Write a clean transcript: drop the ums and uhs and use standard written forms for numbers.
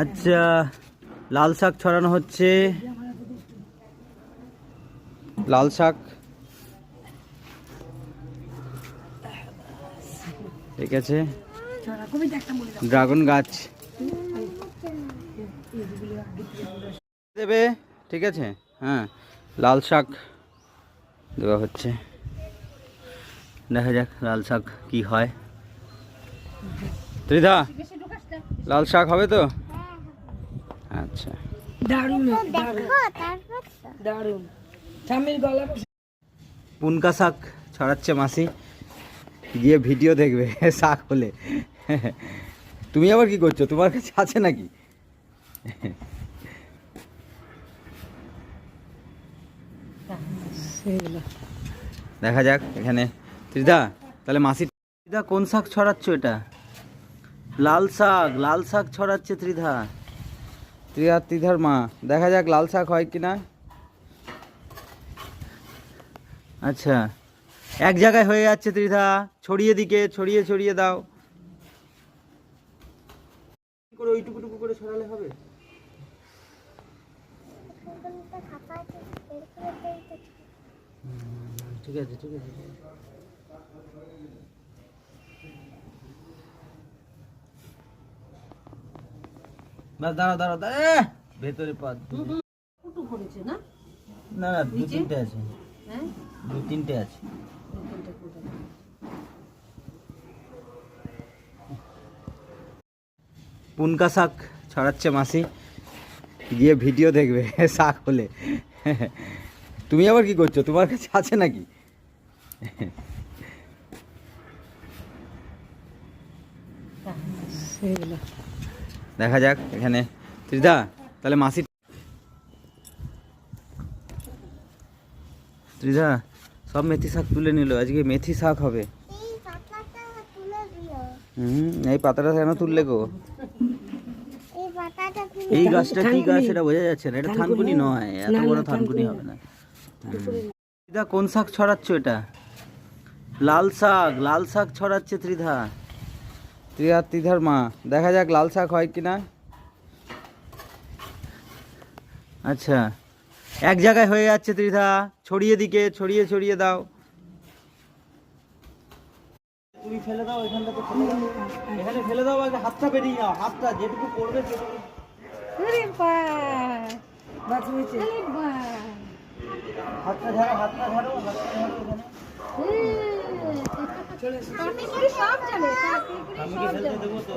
আচ্ছা, লাল শাক ছড়ানো হচ্ছে। লাল শাক, ঠিক আছে। ড্রাগন গাছ দেবে, ঠিক আছে। হ্যাঁ, লাল শাক দেওয়া হচ্ছে। দেখা যাক লাল শাক কি হয়। ত্রিধা, লাল শাক হবে তো? আচ্ছা, পুনকা শাক ছড়াচ্ছে মাসি, গিয়ে ভিডিও দেখবে শাক হলে। তুমি আবার কি করছো? তোমার কাছে আছে নাকি? দেখা যাক এখানে। ত্রিধা, তাহলে মাসি, ত্রিধা কোন শাক ছড়াচ্ছ? এটা লাল শাক, লাল শাক ছড়াচ্ছে ত্রিধা। ত্রিধার মা, দেখা যাক লাল শাক হয় কিনা। আচ্ছা, এক জায়গায় হয়ে যাচ্ছে ত্রিধা, ছড়িয়ে দিকে ছড়িয়ে ছড়িয়ে দাও। করে ওইটুকুটুকু করে ছড়ালে হবে? ঠিক আছে, ঠিক আছে। বাস, দাঁড়াও দাঁড়াও দাঁড়াও, ভেতরে পা না না, দু তিনটে আছে। হ্যাঁ, দু তিনটে আছে। পুনকা শাক ছড়াচ্ছে মাসি, গিয়ে ভিডিও দেখবে শাক হলে। তুমি আবার কি করছো? তোমার কাছে আছে নাকি? দেখা যাক এখানে। ত্রিধা, তাহলে মাসি, ত্রিধা সব মেথি শাক তুলে নিল, আজকে মেথি শাক হবে। এই পাতাটা কেন তুললে গো? এই গাছটা কি গাছ সেটা বোঝা যাচ্ছে না। এটা থানকুনি নয়, এত বড় থানকুনি হবে না। ত্রিধা কোন শাক ছড়াচ্ছ? এটা লাল শাক, লাল শাক ছড়াচ্ছে ত্রিধা। ত্রিধার মা, দেখা যাক লাল শাক হয় কিনা। আচ্ছা, এক জায়গায় হয়ে যাচ্ছে ত্রিধা, ছড়িয়ে দিকে ছড়িয়ে ছড়িয়ে দাও। তুমি ফেলে দাও, এখানটাতে ফেলে দাও, এখানে ফেলে দাও, আগে হাতটা বেরিয়ে নাও, হাতটা যেটুকু পড়বে সেটুকু। হাতটা ঝাড়ো, হাতটা ঝাড়ো, হাতটা ঝাড়ো এখানে। আমি কি ফেলতে দেবো তো?